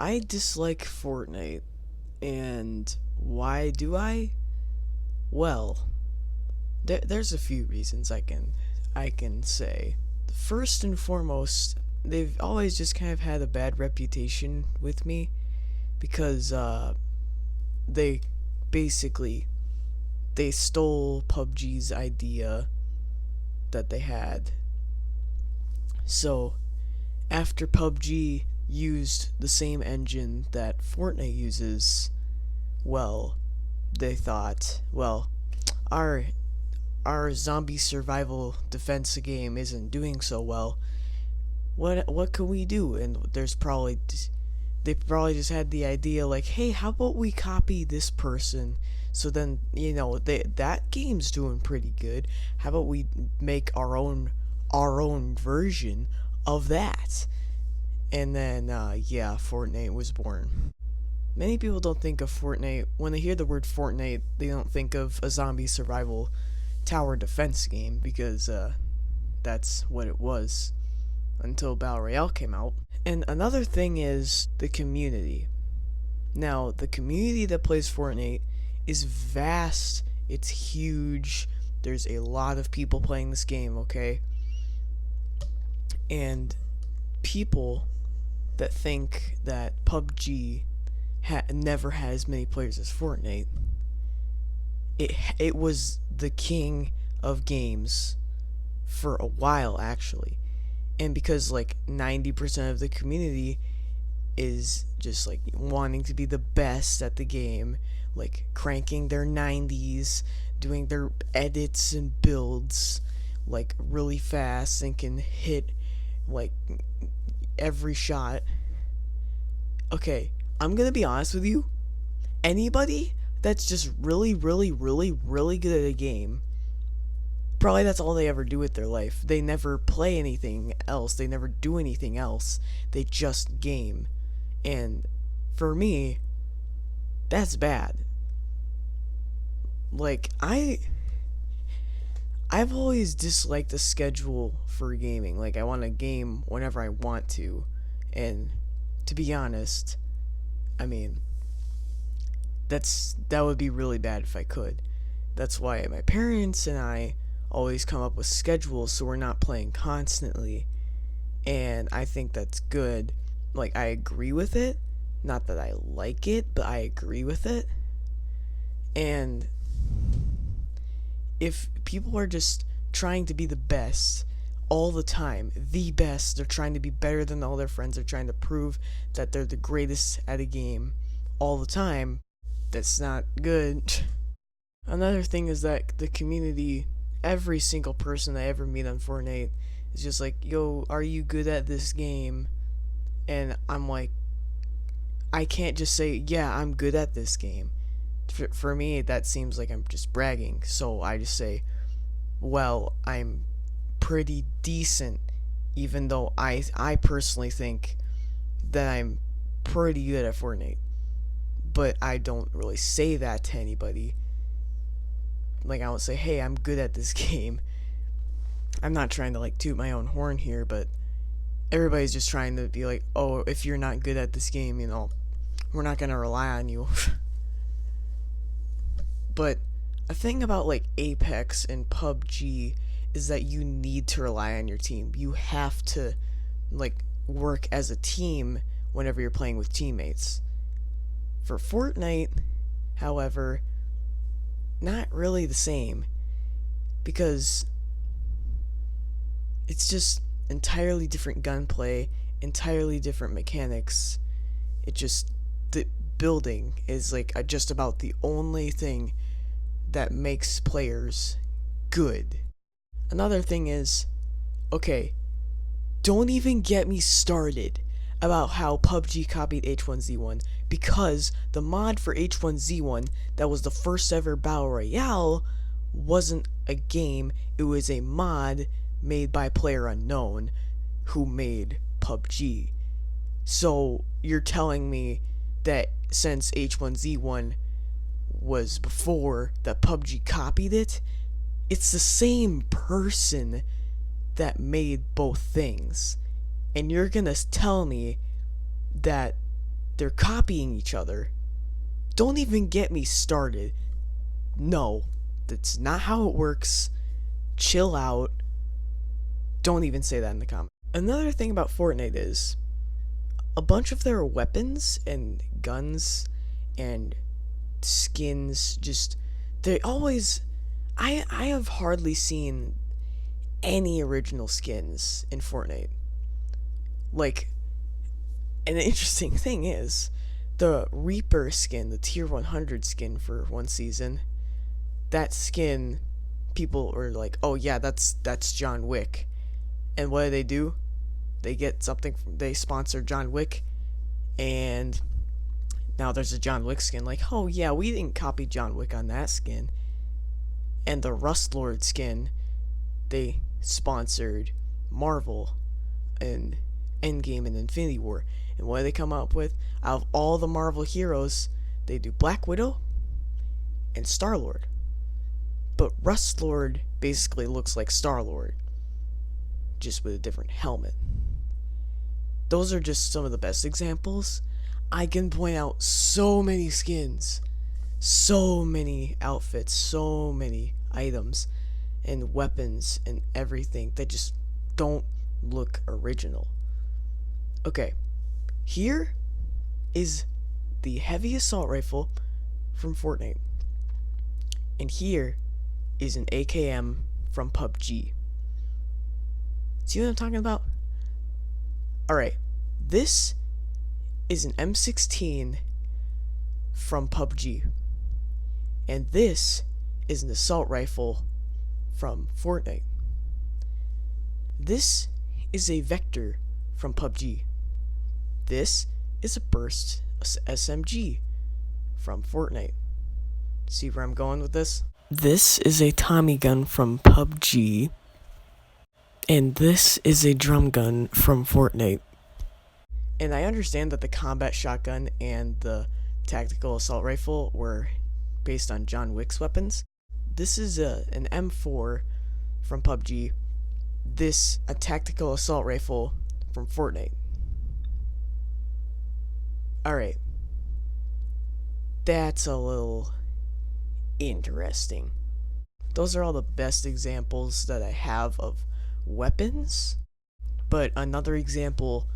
I dislike Fortnite, and why do I? Well, there's a few reasons I can say. First and foremost, they've always just kind of had a bad reputation with me because they basically they stole PUBG's idea that they had. So after PUBG used the same engine that Fortnite uses, well, they thought, well, our our zombie survival defense game isn't doing so well. What can we do? And they probably just had the idea like, hey, how about we copy this person? So then that game's doing pretty good. How about we make our own version of that? And then yeah, Fortnite was born. Many people don't think of Fortnite when they hear the word Fortnite. They don't think of a zombie survival tower defense game because that's what it was until Battle Royale came out. And another thing is the community. Now, the community that plays Fortnite is vast, it's huge. There's a lot of people playing this game, okay? And people that think that PUBG never had as many players as Fortnite, it was the king of games for a while actually. And because like 90% of the community is just like wanting to be the best at the game, like cranking their 90s, doing their edits and builds like really fast and can hit like every shot. Okay, I'm gonna be honest with you. Anybody that's just really, really, really, really good at a game, probably that's all they ever do with their life. They never play anything else. They never do anything else. They just game. And for me, that's bad. Like I've always disliked the schedule for gaming. Like I want to game whenever I want to. And to be honest, I mean, that would be really bad if I could. That's why my parents and I always come up with schedules so we're not playing constantly. And I think that's good. Like I agree with it. Not that I like it, but I agree with it. And if people are just trying to be the best all the time, the best, they're trying to be better than all their friends, they're trying to prove that they're the greatest at a game all the time, that's not good. Another thing is that the community, every single person I ever meet on Fortnite is just like, yo, are you good at this game? And I'm like, I can't just say, yeah, I'm good at this game. For me, that seems like I'm just bragging. So I just say, well, I'm pretty decent, even though I personally think that I'm pretty good at Fortnite. But I don't really say that to anybody. Like I don't say, hey, I'm good at this game. I'm not trying to like toot my own horn here, but everybody's just trying to be like, oh, if you're not good at this game, we're not gonna rely on you. But a thing about like Apex and PUBG is that you need to rely on your team. You have to like work as a team whenever you're playing with teammates. For Fortnite, however, not really the same, because it's just entirely different gunplay, entirely different mechanics. The building is like just about the only thing that makes players good. Another thing is, okay, don't even get me started about how PUBG copied H1Z1, because the mod for H1Z1 that was the first ever Battle Royale wasn't a game, it was a mod made by PlayerUnknown who made PUBG. So you're telling me that since H1Z1 was before that PUBG copied it, it's the same person that made both things. And you're gonna tell me that They're copying each other. Don't even get me started. No, that's not how it works. Chill out. Don't even say that in the comments. Another thing about Fortnite is a bunch of their weapons and guns and skins just they always I have hardly seen any original skins in Fortnite. Like, an interesting thing is the Reaper skin, the tier 100 skin for one season. That skin, people were like, "Oh yeah, that's John Wick." And what do? They get something they sponsor John Wick, and now there's a John Wick skin. Like, "Oh yeah, we didn't copy John Wick on that skin." And the Rust Lord skin, they sponsored Marvel and Endgame and Infinity War. And what do they come up with? Out of all the Marvel heroes, they do Black Widow and Star-Lord. But Rust Lord basically looks like Star-Lord, just with a different helmet. Those are just some of the best examples. I can point out so many skins, so many outfits, so many items and weapons and everything that just don't look original. Okay, here is the heavy assault rifle from Fortnite. And here is an AKM from PUBG. See what I'm talking about? Alright, this is an M16 from PUBG. And this is an assault rifle from Fortnite. This is a Vector from PUBG. This is a Burst SMG from Fortnite. See where I'm going with this? This is a Tommy gun from PUBG. And this is a drum gun from Fortnite. And I understand that the combat shotgun and the tactical assault rifle were based on John Wick's weapons. This is an M4 from PUBG. This a tactical assault rifle from Fortnite. Alright. That's a little interesting. Those are all the best examples that I have of weapons. But another example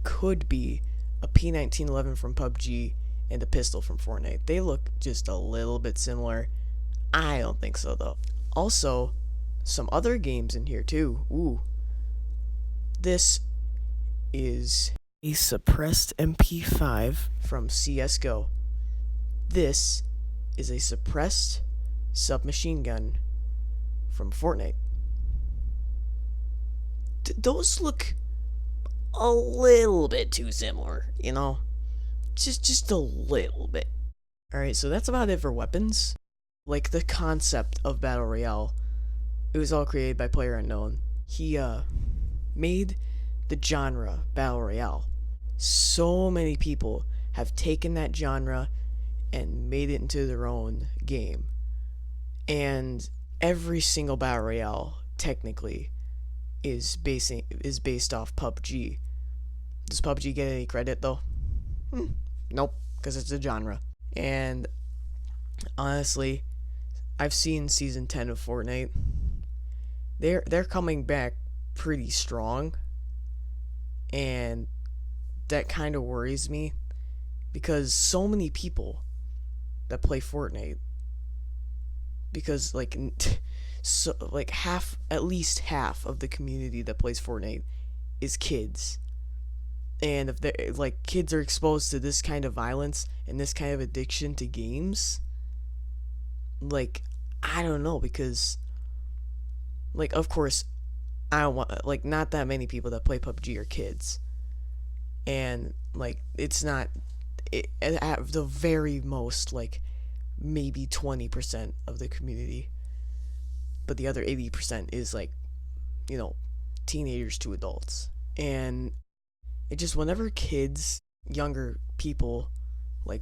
could be a P1911 from PUBG and a pistol from Fortnite. They look just a little bit similar. I don't think so though. Also, some other games in here too. Ooh. This is a suppressed MP5 from CSGO. This is a suppressed submachine gun from Fortnite. Those look a little bit too similar, you know? Just a little bit. Alright, so that's about it for weapons. Like, the concept of Battle Royale, it was all created by PlayerUnknown. He, made the genre Battle Royale. So many people have taken that genre and made it into their own game. And every single Battle Royale, technically, is based off PUBG. Does PUBG get any credit though? Nope, because it's a genre. And honestly, I've seen season 10 of Fortnite. They're coming back pretty strong, and that kind of worries me because so many people that play Fortnite, because at least half of the community that plays Fortnite is kids. And if they kids are exposed to this kind of violence and this kind of addiction to games, I don't know, because of course I don't want not that many people that play PUBG are kids. And it's not at the very most maybe 20% of the community. But the other 80% is teenagers to adults. And it just, whenever kids, younger people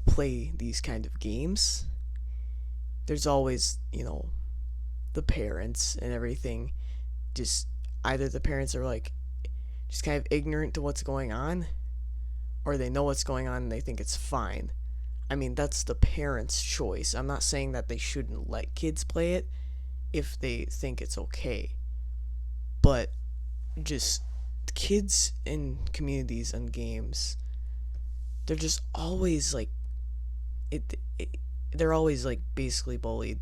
play these kind of games, there's always the parents and everything. Just either the parents are just kind of ignorant to what's going on, or they know what's going on and they think it's fine. I mean, that's the parents' choice. I'm not saying that they shouldn't let kids play it if they think it's okay. But just kids in communities and games, they're just always like they're always like basically bullied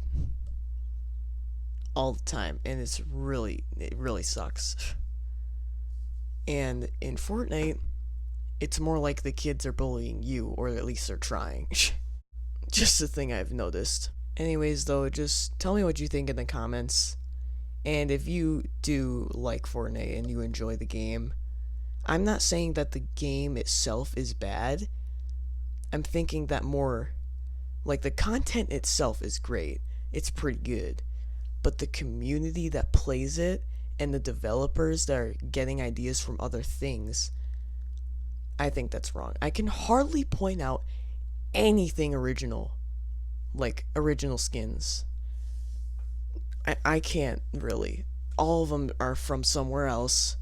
all the time, and it really sucks. And in Fortnite, it's more like the kids are bullying you, or at least they're trying. Just a thing I've noticed. Anyways, though, just tell me what you think in the comments. And if you do like Fortnite and you enjoy the game, I'm not saying that the game itself is bad. I'm thinking that more like the content itself is great. It's pretty good. But the community that plays it and the developers that are getting ideas from other things, I think that's wrong. I can hardly point out anything original, like original skins. I can't really. All of them are from somewhere else.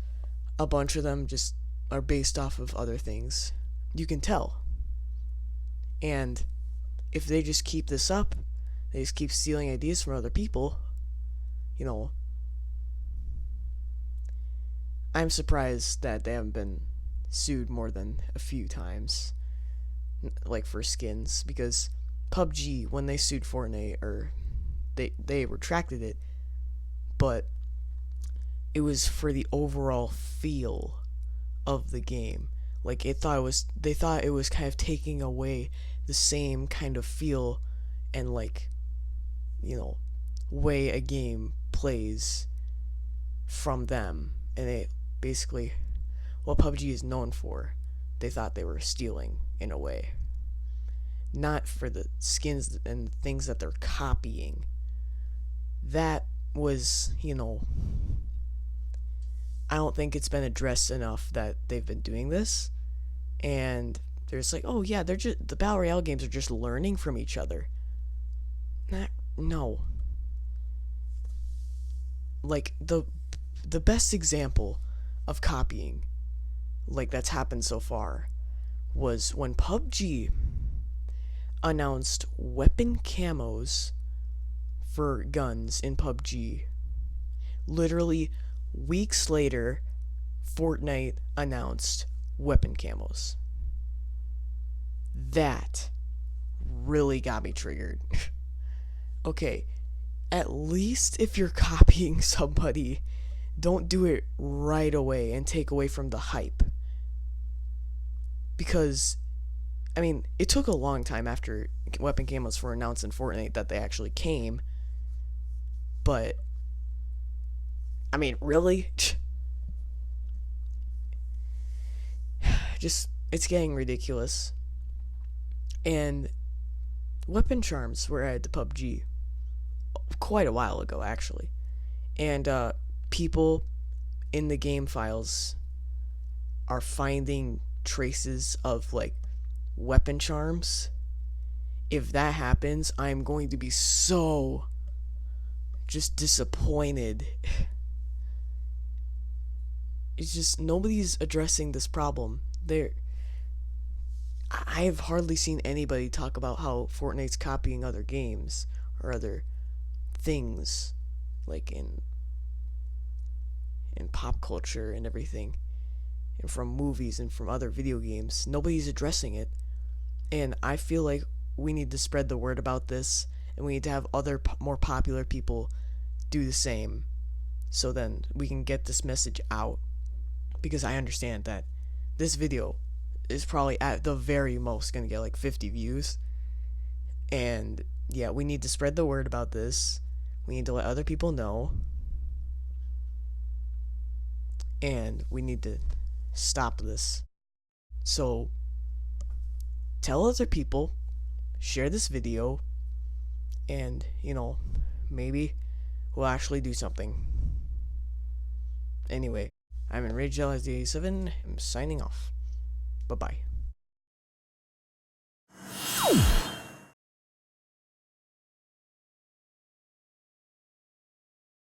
A bunch of them just are based off of other things. You can tell. And if they just keep this up, they just keep stealing ideas from other people, you know, I'm surprised that they haven't been sued more than a few times, like for skins, because PUBG, when they sued Fortnite, or they retracted it, but it was for the overall feel of the game. Like they thought it was kind of taking away the same kind of feel and like, you know, way a game plays from them, and it basically what PUBG is known for, they thought they were stealing in a way. Not for the skins and things that they're copying. That was, you know, I don't think it's been addressed enough that they've been doing this. And there's like, oh yeah, they're just the Battle Royale games are just learning from each other. No. Like the best example of copying, like that's happened so far, was when PUBG announced weapon camos for guns in PUBG. Literally weeks later, Fortnite announced weapon camos. That really got me triggered. Okay, at least if you're copying somebody, don't do it right away and take away from the hype. Because, I mean, it took a long time after weapon camos were announced in Fortnite that they actually came. But, I mean, really? Just, it's getting ridiculous. And weapon charms were added to PUBG quite a while ago, actually. And people in the game files are finding traces of like weapon charms. If that happens, I'm going to be so just disappointed. It's just nobody's addressing this problem. I've hardly seen anybody talk about how Fortnite's copying other games or other things, like in pop culture and everything, and from movies and from other video games. Nobody's addressing it, and I feel like we need to spread the word about this, and we need to have other more popular people do the same, so then we can get this message out. Because I understand that this video is probably at the very most gonna get like 50 views, and yeah, we need to spread the word about this. We need to let other people know, and we need to stop this. So tell other people, share this video, and you know, maybe we'll actually do something. Anyway, I'm Enraged Jealous 87. I'm signing off. Bye bye.